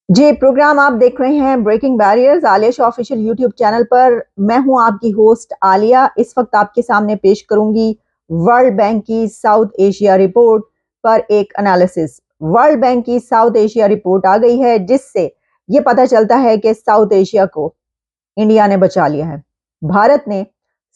जी, programme आप देख रहे हैं breaking barriers Alia Shah official YouTube channel पर। मैं हूं आपकी होस्ट आलिया। इस वक्त आपके सामने पेश करूंगी वर्ल्ड बैंक की साउथ एशिया रिपोर्ट पर एक एनालिसिस। वर्ल्ड बैंक की साउथ एशिया रिपोर्ट आ गई है, जिससे ये पता चलता है कि साउथ एशिया को इंडिया ने बचा लिया है। भारत ने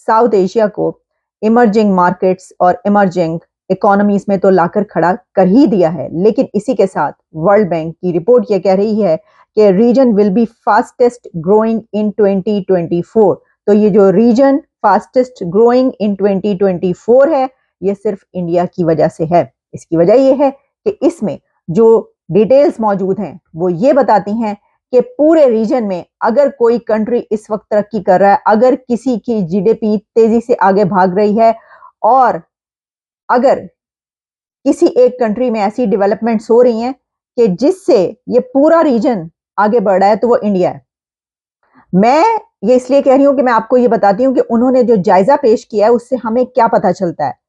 साउथ एशिया को इमर्जिंग मार्केट्स और इमर्जिंग इकोनॉमीज में तो लाकर खड़ा कर ही दिया है, लेकिन इसी के साथ वर्ल्ड बैंक की रिपोर्ट यह कह रही है कि region will be fastest growing in 2024। तो ये जो रीजन फास्टेस्ट ग्रोइंग इन 2024 है, ये सिर्फ इंडिया की वजह से है। इसकी वजह यह है कि इसमें जो डिटेल्स मौजूद हैं वो ये बताती हैं कि पूरे रीजन में अगर कोई कंट्री इस वक्त तरक्की कर रहा है, अगर किसी की जीडीपी तेजी से आगे भाग रही है और अगर किसी एक कंट्री में ऐसी डेवलपमेंट्स हो रही हैं कि जिससे ये पूरा रीजन आगे बढ़ रहा है, तो वो इंडिया है। मैं ये इसलिए कह रही हूं कि मैं आपको ये बताती हूं कि उन्होंने जो जायजा पेश किया है उससे हमें क्या पता चलता है।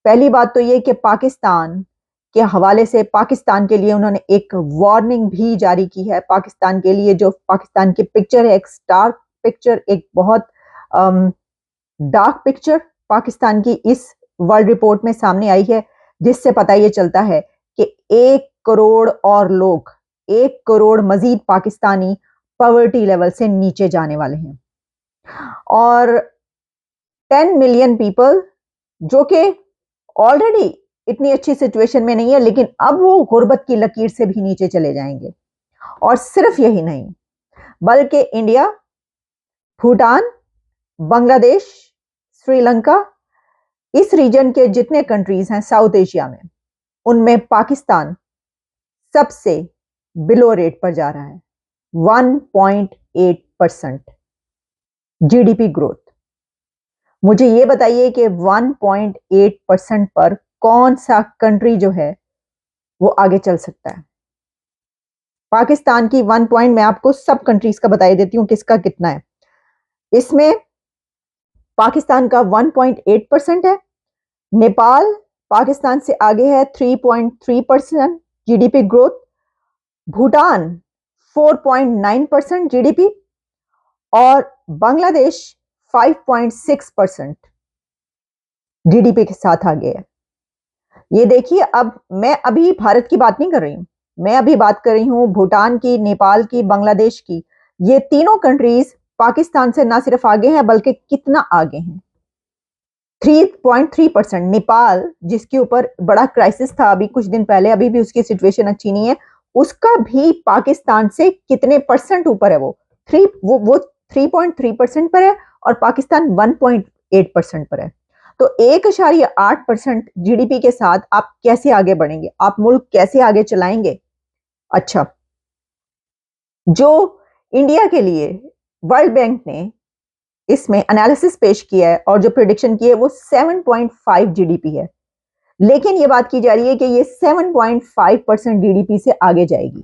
पहली बात तो ये कि पाकिस्तान के हवाले से पाकिस्तान के लिए उन्होंने एक वार्निंग भी जारी की है। पाकिस्तान के लिए जो पाकिस्तान की पिक्चर है, एक स्टार पिक्चर, एक बहुत डार्क पिक्चर पाकिस्तान की इस वर्ल्ड रिपोर्ट में सामने आई है, जिससे पता ये चलता है कि 1 करोड़ और लोग, 1 करोड़ मजीद पाकिस्तानी पॉवर्टी लेवल से नीचे जाने वाले हैं और 10 मिलियन पीपल जो कि ऑलरेडी इतनी अच्छी सिचुएशन में नहीं है, लेकिन अब वो गुर्बत की लकीर से भी नीचे चले जाएंगे। और सिर्फ यही नहीं, बल्कि इंडिया, भूटान, बांग्लादेश, श्रीलंका, इस रीजन के जितने कंट्रीज हैं साउथ एशिया में, उनमें पाकिस्तान सबसे बिलो रेट पर जा रहा है। 1.8% जीडीपी ग्रोथ। मुझे ये बताइए कि 1.8% पर कौन सा कंट्री जो है वो आगे चल सकता है। पाकिस्तान की 1 पॉइंट, मैं आपको सब कंट्रीज का बता देती हूं किसका कितना है। इसमें पाकिस्तान का 1.8% है। नेपाल पाकिस्तान से आगे है, 3.3% जीडीपी ग्रोथ। भूटान 4.9% जीडीपी और बांग्लादेश 5.6% जीडीपी के साथ आगे है। ये देखिए, अब मैं अभी भारत की बात नहीं कर रही हूं, मैं अभी बात कर रही हूं भूटान की, नेपाल की, बांग्लादेश की। ये तीनों कंट्रीज पाकिस्तान से ना सिर्फ आगे हैं बल्कि कितना आगे हैं, 3.3%। नेपाल जिसके ऊपर बड़ा क्राइसिस था अभी कुछ दिन पहले, अभी भी उसकी सिचुएशन अच्छी नहीं है, उसका भी पाकिस्तान से कितने परसेंट ऊपर है। वो 3.3% पर है और पाकिस्तान 1.8% पर है। तो 1.8% जीडीपी के साथ आप कैसे आगे बढ़ेंगे, आप मुल्क कैसे आगे चलाएंगे। अच्छा, जो इंडिया के लिए वर्ल्ड बैंक ने इसमें एनालिसिस पेश किया है और जो प्रिडिक्शन की है वो 7.5 जीडीपी है, लेकिन ये बात की जा रही है कि ये 7.5% जीडीपी से आगे जाएगी।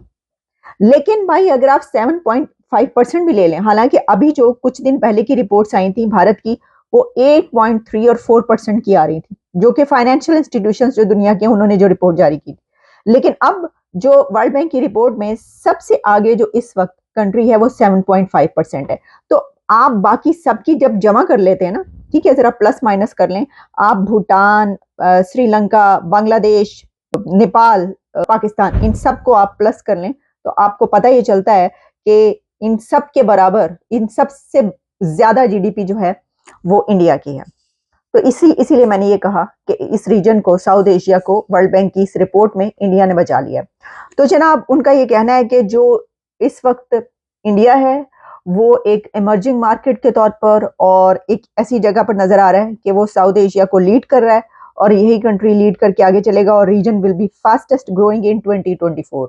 लेकिन भाई अगर आप 7.5% भी ले लें, हालांकि अभी जो कुछ दिन पहले की रिपोर्ट्स आई थी भारत की, वो 8.3 और 4% की आ रही थी, जो कि फाइनेंशियल इंस्टीट्यूशंस जो दुनिया के, उन्होंने जो रिपोर्ट जारी की। लेकिन अब जो वर्ल्ड बैंक की रिपोर्ट में सबसे आगे जो इस वक्त कंट्री है वो 7.5% है। तो आप बाकी सबकी जब जमा कर लेते हैं ना, ठीक है, जरा प्लस माइनस कर लें, आप भूटान, श्रीलंका, बांग्लादेश, नेपाल, पाकिस्तान, इन सबको आप प्लस कर लें तो आपको पता ये चलता है कि इन सब के बराबर, इन सब से ज्यादा जीडीपी जो है वो इंडिया की है। तो इसीलिए मैंने ये कहा कि इस रीजन को, साउथ एशिया को, वर्ल्ड बैंक की इस रिपोर्ट में इंडिया ने बचा लिया। तो जनाब, उनका ये कहना है कि जो इस वक्त इंडिया है वो एक इमर्जिंग मार्केट के तौर पर और एक ऐसी जगह पर नजर आ रहा है कि वो साउथ एशिया को लीड कर रहा है और यही कंट्री लीड करके आगे चलेगा और region will be fastest growing in 2024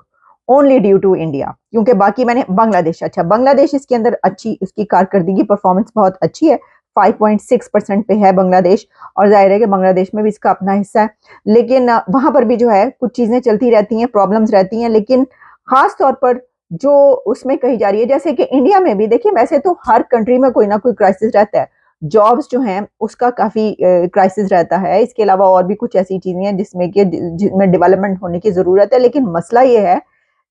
only due to India. क्योंकि बाकी मैंने बांग्लादेश, अच्छा बांग्लादेश इसके अंदर अच्छी, उसकी कारकर्दगी परफॉर्मेंस बहुत अच्छी है, 5.6% पे है बांग्लादेश। और जाहिर है कि बांग्लादेश में भी इसका अपना हिस्सा है, लेकिन वहां पर भी जो है कुछ चीजें चलती रहती हैं, प्रॉब्लम्स रहती हैं। लेकिन खास तौर पर जो उसमें कही जा रही है, जैसे कि इंडिया में भी देखिए, वैसे तो हर कंट्री में कोई ना कोई क्राइसिस रहता है, जॉब्स जो हैं उसका काफी क्राइसिस रहता है, इसके अलावा और भी कुछ ऐसी चीजें हैं जिसमें कि जिसमें डेवलपमेंट होने की जरूरत है। लेकिन मसला ये है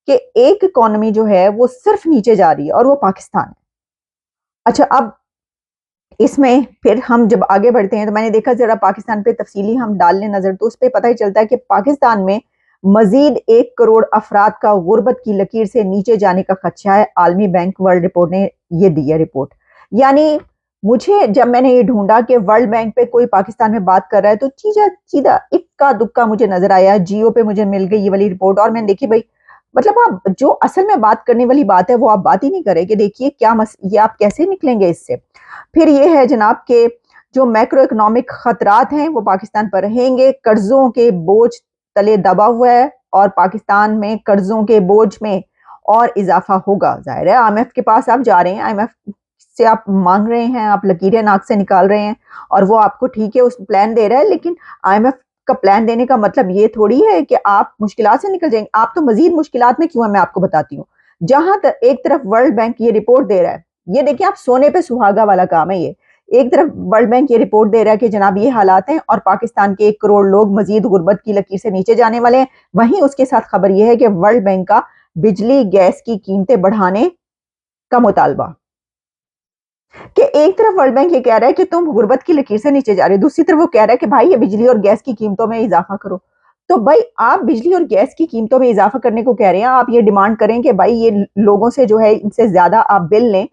कि एक इकोनॉमी जो है वो सिर्फ नीचे जा रही है और वो पाकिस्तान है। अच्छा, अब इसमें फिर हम जब आगे बढ़ते हैं तो मैंने देखा जरा पाकिस्तान पे तफसीली हम डाल लें नजर, तो उस पर पता ही चलता है कि पाकिस्तान में मजीद 1 करोड़ अफराद का गुर्बत की लकीर से नीचे जाने का खदशा है। आलमी बैंक वर्ल्ड रिपोर्ट ने ये दी है रिपोर्ट। यानी मुझे जब मैंने ये ढूंढा कि वर्ल्ड बैंक पे कोई पाकिस्तान में बात कर रहा है तो सीधा सीधा इक्का दुक्का मुझे नजर आया, जियो पे मुझे मिल गई ये वाली रिपोर्ट। और मैंने देखी भाई, मतलब आप जो असल में बात करने वाली बात है वो आप बात ही नहीं करें कि देखिए क्या ये आप कैसे निकलेंगे इससे। फिर ये है जनाब के जो मैक्रो इकोनॉमिक खतरात हैं वो पाकिस्तान पर रहेंगे, कर्जों के बोझ तले दबा हुआ है और पाकिस्तान में कर्जों के बोझ में और इजाफा होगा। जाहिर है आईएमएफ के पास आप जा रहे हैं, आईएमएफ से आप मांग रहे हैं, आप लकीरें नाक से निकाल रहे हैं और वो आपको ठीक है उस प्लान दे रहा है, लेकिन आईएमएफ का प्लान देने का मतलब ये थोड़ी है कि आप मुश्किलात से निकल जाएंगे। आप तो मजीद मुश्किलात में क्यों है मैं आपको बताती हूँ। जहां तक एक तरफ वर्ल्ड बैंक ये रिपोर्ट दे रहा है, ये देखिए आप सोने पे सुहागा वाला काम है ये। एक तरफ वर्ल्ड बैंक ये रिपोर्ट दे रहा है कि जनाब ये हालात हैं और पाकिस्तान के 1 करोड़ लोग मजीद गुर्बत की लकीर से नीचे जाने वाले हैं। वहीं उसके साथ खबर यह है कि वर्ल्ड बैंक का बिजली गैस की कीमतें बढ़ाने का मुतालबा, कि एक तरफ वर्ल्ड बैंक ये कह रहा है कि तुम गुर्बत की लकीर से नीचे जा रहे हो, दूसरी तरफ वो कह रहा है कि भाई ये बिजली और गैस की कीमतों में इजाफा करो। तो भाई आप बिजली और गैस की कीमतों में इजाफा करने को कह रहे हैं, आप ये डिमांड करें कि भाई ये लोगों से जो है इनसे ज्यादा आप बिल लें,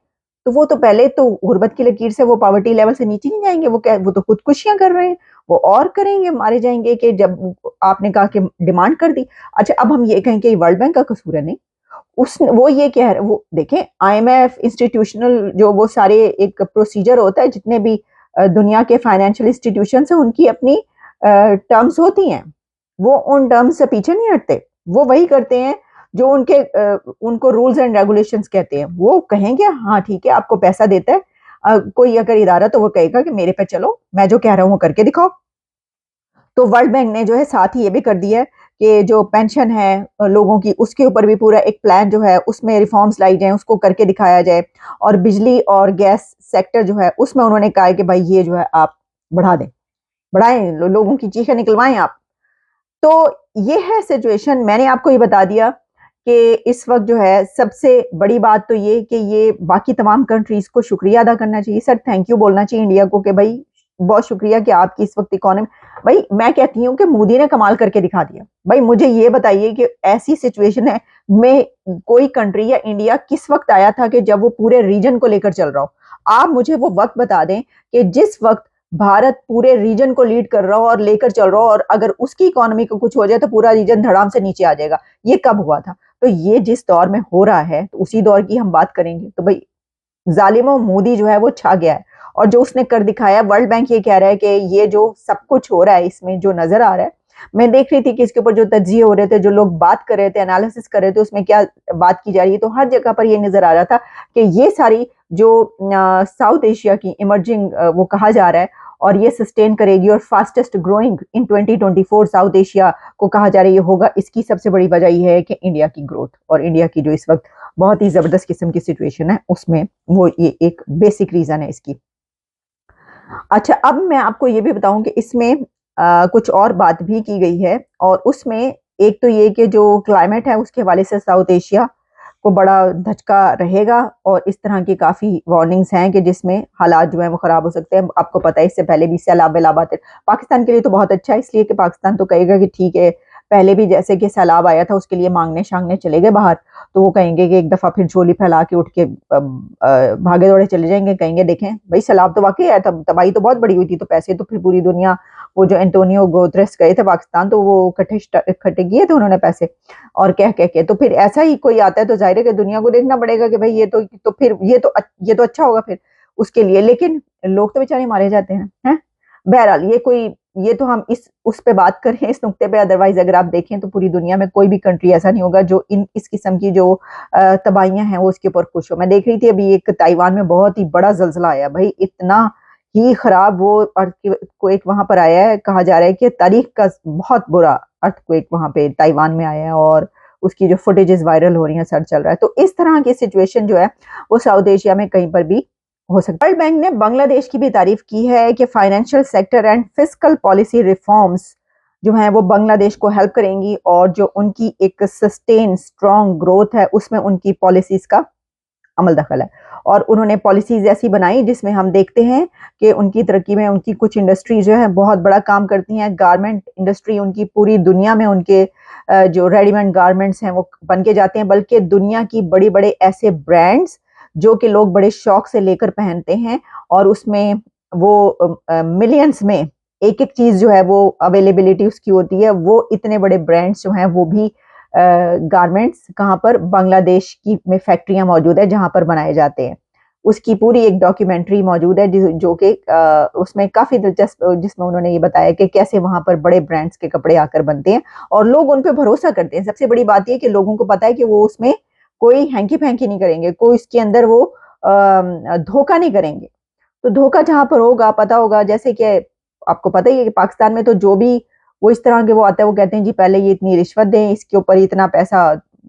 तो वो तो पहले तो गुर्बत की लकीर से वो पॉवर्टी लेवल से नीचे नहीं जाएंगे, वो तो खुदकुशियां कर रहे हैं, वो और करेंगे, मारे जाएंगे कि जब आपने कहा कि डिमांड कर दी। अच्छा, अब हम ये कहें कि वर्ल्ड बैंक का कसूर है? नहीं, उस वो ये कह रहे, वो देखें आईएमएफ इंस्टीट्यूशनल जो वो सारे एक प्रोसीजर होता है, जितने भी दुनिया के फाइनेंशियल इंस्टीट्यूशन है उनकी अपनी टर्म्स होती हैं, वो उन टर्म्स से पीछे नहीं हटते, वो वही करते हैं जो उनके उनको रूल्स एंड रेगुलेशंस कहते हैं। वो कहेंगे हाँ ठीक है आपको पैसा देता है कोई अगर इदारा, तो वो कहेगा कि मेरे पे चलो, मैं जो कह रहा हूँ वो करके दिखाओ। तो वर्ल्ड बैंक ने जो है साथ ही ये भी कर दिया है कि जो पेंशन है लोगों की, उसके ऊपर भी पूरा एक प्लान जो है उसमें रिफॉर्म्स लाई जाए, उसको करके दिखाया जाए। और बिजली और गैस सेक्टर जो है उसमें उन्होंने कहा है कि भाई ये जो है आप बढ़ा दें, बढ़ाएं, लोगों की चीखें निकलवाएं आप। तो ये है सिचुएशन। मैंने आपको ये बता दिया कि इस वक्त जो है सबसे बड़ी बात तो ये कि ये बाकी तमाम कंट्रीज को शुक्रिया अदा करना चाहिए, सर थैंक यू बोलना चाहिए इंडिया को कि भाई बहुत शुक्रिया कि आपकी इस वक्त इकोनॉमी। भाई मैं कहती हूँ कि मोदी ने कमाल करके दिखा दिया। भाई मुझे ये बताइए कि ऐसी सिचुएशन है में कोई कंट्री या इंडिया किस वक्त आया था कि जब वो पूरे रीजन को लेकर चल रहा हो। आप मुझे वो वक्त बता दें कि जिस वक्त भारत पूरे रीजन को लीड कर रहा हो और लेकर चल रहा हो, और अगर उसकी इकोनॉमी को कुछ हो जाए तो पूरा रीजन धड़ाम से नीचे आ जाएगा। ये कब हुआ था? तो ये जिस दौर में हो रहा है तो उसी दौर की हम बात करेंगे। तो भाई जालिमो मोदी जो है वो छा गया है और जो उसने कर दिखाया। वर्ल्ड बैंक ये कह रहा है कि ये जो सब कुछ हो रहा है इसमें जो नजर आ रहा है, मैं देख रही थी कि इसके ऊपर जो तज्जिए हो रहे थे, जो लोग बात कर रहे थे, एनालिसिस कर रहे थे, उसमें क्या बात की जा रही है, तो हर जगह पर ये नजर आ रहा था कि ये सारी जो साउथ एशिया की इमर्जिंग वो कहा जा रहा है और ये सस्टेन करेगी और fastest growing in 2024 south Asia को कहा जा रहा है ये होगा। इसकी सबसे बड़ी वजह यह है कि इंडिया की ग्रोथ और इंडिया की जो इस वक्त बहुत ही जबरदस्त किस्म की सिचुएशन है उसमें वो ये एक बेसिक रीजन है इसकी। अच्छा, अब मैं आपको ये भी बताऊं कि इसमें कुछ और बात भी की गई है और उसमें एक तो ये कि जो क्लाइमेट है उसके हवाले से साउथ एशिया को बड़ा धचका रहेगा और इस तरह की काफी वार्निंग्स हैं कि जिसमें हालात जो है वो खराब हो सकते हैं। आपको पता है इससे पहले भी सैलाब वैलाब आते, पाकिस्तान के लिए तो बहुत अच्छा है इसलिए कि पाकिस्तान तो कहेगा कि ठीक है, पहले भी जैसे कि सैलाब आया था उसके लिए मांगने शांगने चले गए बाहर, तो वो कहेंगे कि एक दफा फिर झोली फैला के उठ के भागे दौड़े चले जाएंगे, कहेंगे देखें भाई सैलाब तो वाकई आया था, तबाही तो बहुत बड़ी हुई थी, तो पैसे तो फिर पूरी दुनिया, वो जो एंटोनियो गुतेरेस गए थे पाकिस्तान तो वो इकट्ठे किए थे उन्होंने पैसे और कह कह के, तो फिर ऐसा ही कोई आता है तो जाहिर है कि दुनिया को देखना पड़ेगा कि भाई ये तो फिर ये तो अच्छा होगा फिर उसके लिए, लेकिन लोग तो बेचारे मारे जाते हैं। बहरहाल ये तो हम उस पे बात करें इस नुक्ते पे, अदरवाइज अगर आप देखें तो पूरी दुनिया में कोई भी कंट्री ऐसा नहीं होगा जो इस किस्म की जो तबाहियां हैं वो उसके ऊपर खुश हो। मैं देख रही थी अभी एक ताइवान में बहुत ही बड़ा जल्जला आया, भाई इतना ही खराब वो अर्थक्वेक वहां पर आया है, कहा जा रहा है कि तारीख का बहुत बुरा अर्थक्वेक वहां पे ताइवान में आया है और उसकी जो फुटेजेस वायरल हो रही हैं, सर चल रहा है। तो इस तरह की सिचुएशन जो है वो साउथ एशिया में कहीं पर भी हो सकता है। वर्ल्ड बैंक ने बांग्लादेश की भी तारीफ की है कि financial sector and fiscal policy reforms जो हैं वो बांग्लादेश को हेल्प करेंगी और जो उनकी एक सस्टेन स्ट्रॉन्ग ग्रोथ है उसमें उनकी पॉलिसीज का अमल दखल है। और उन्होंने पॉलिसीज ऐसी बनाई जिसमें हम देखते हैं कि उनकी तरक्की में उनकी कुछ इंडस्ट्री जो है बहुत बड़ा काम करती हैं। गारमेंट इंडस्ट्री उनकी पूरी दुनिया में उनके जो रेडीमेड गारमेंट्स हैं वो बन के जाते हैं, बल्कि दुनिया की बड़े बड़े ऐसे ब्रांड्स जो कि लोग बड़े शौक से लेकर पहनते हैं और उसमें वो मिलियंस में एक एक चीज जो है वो अवेलेबिलिटी उसकी होती है। वो इतने बड़े ब्रांड्स जो हैं वो भी गारमेंट्स कहाँ पर बांग्लादेश की में फैक्ट्रियां मौजूद है जहां पर बनाए जाते हैं। उसकी पूरी एक डॉक्यूमेंट्री मौजूद है जो कि उसमें काफी दिलचस्प, जिसमें उन्होंने ये बताया कि कैसे वहां पर बड़े ब्रांड्स के कपड़े आकर बनते हैं और लोग उन पे भरोसा करते हैं। सबसे बड़ी बात यह कि लोगों को पता है कि वो उसमें कोई हैंकी फैंकी नहीं करेंगे, कोई इसके अंदर वो धोखा नहीं करेंगे। तो धोखा जहां पर होगा पता होगा, जैसे कि आपको पता ही है कि पाकिस्तान में तो जो भी वो इस तरह के वो आता है वो कहते हैं जी पहले ये इतनी रिश्वत दें, इसके ऊपर इतना पैसा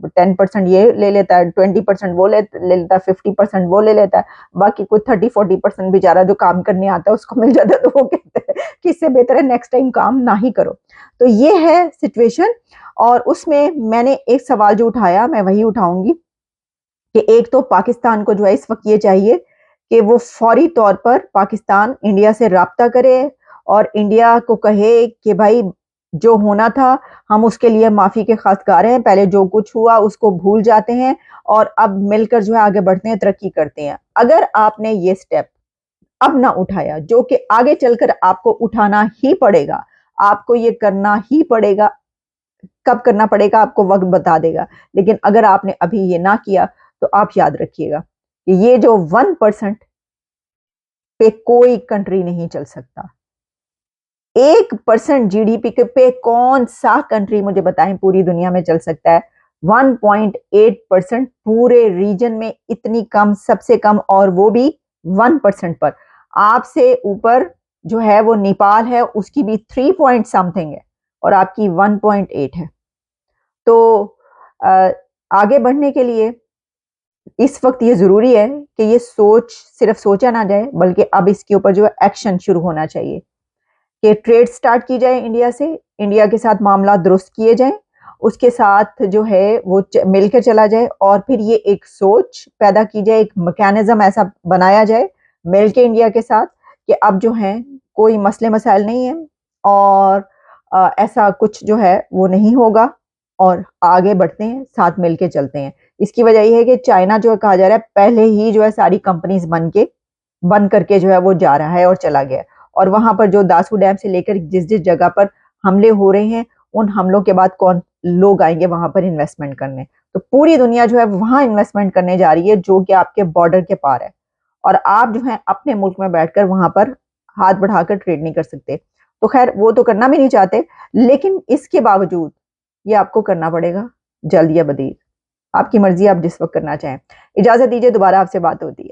10% ये ले लेता है, 20% वो ले लेता है, 50% वो ले लेता है, बाकी कोई 30-40% बेचारा जो काम करने आता है उसको मिल जाता है। तो वो कहते हैं कि इससे बेहतर है नेक्स्ट टाइम काम ना ही करो। तो ये है सिचुएशन। और उसमें मैंने एक सवाल जो उठाया मैं वही उठाऊंगी कि एक तो पाकिस्तान को जो है इस वक्त ये चाहिए कि वो फौरी तौर पर पाकिस्तान इंडिया से राब्ता करे और इंडिया को कहे कि भाई जो होना था हम उसके लिए माफी के खातिरदार हैं, पहले जो कुछ हुआ उसको भूल जाते हैं और अब मिलकर जो है आगे बढ़ते हैं, तरक्की करते हैं। अगर आपने ये स्टेप अब ना उठाया, जो कि आगे चलकर आपको उठाना ही पड़ेगा, आपको ये करना ही पड़ेगा, कब करना पड़ेगा आपको वक्त बता देगा, लेकिन अगर आपने अभी ये ना किया तो आप याद रखिएगा कि ये जो 1% पे कोई कंट्री नहीं चल सकता। 1% जीडीपी के पे कौन सा कंट्री मुझे बताएं पूरी दुनिया में चल सकता है? 1.8% पूरे रीजन में, इतनी कम, सबसे कम, और वो भी 1% पर। आपसे ऊपर जो है वो नेपाल है, उसकी भी 3 पॉइंट समथिंग है और आपकी 1.8 है। तो आगे बढ़ने के लिए इस वक्त ये जरूरी है कि ये सोच सिर्फ सोचा ना जाए, बल्कि अब इसके ऊपर जो है एक्शन शुरू होना चाहिए कि ट्रेड स्टार्ट की जाए इंडिया से, इंडिया के साथ मामला दुरुस्त किए जाएं, उसके साथ जो है वो मिलकर चला जाए और फिर ये एक सोच पैदा की जाए, एक मैकेनिज्म ऐसा बनाया जाए मिलकर इंडिया के साथ कि अब जो है कोई मसले मसाइल नहीं है और ऐसा कुछ जो है वो नहीं होगा और आगे बढ़ते हैं, साथ मिलके चलते हैं। इसकी वजह यह है कि चाइना जो है कहा जा रहा है पहले ही जो है सारी कंपनीज बन करके जो है वो जा रहा है और चला गया, और वहां पर जो दासू डैम से लेकर जिस जिस जगह पर हमले हो रहे हैं उन हमलों के बाद कौन लोग आएंगे वहां पर इन्वेस्टमेंट करने? तो पूरी दुनिया जो है वहां इन्वेस्टमेंट करने जा रही है जो कि आपके बॉर्डर के पार है, और आप जो है अपने मुल्क में बैठकर वहां पर हाथ बढ़ाकर ट्रेड नहीं कर सकते। तो खैर वो तो करना भी नहीं चाहते, लेकिन इसके बावजूद ये आपको करना पड़ेगा, जल्द या बदीर, आपकी मर्जी, आप जिस वक्त करना चाहें। इजाजत दीजिए, दोबारा आपसे बात होती है।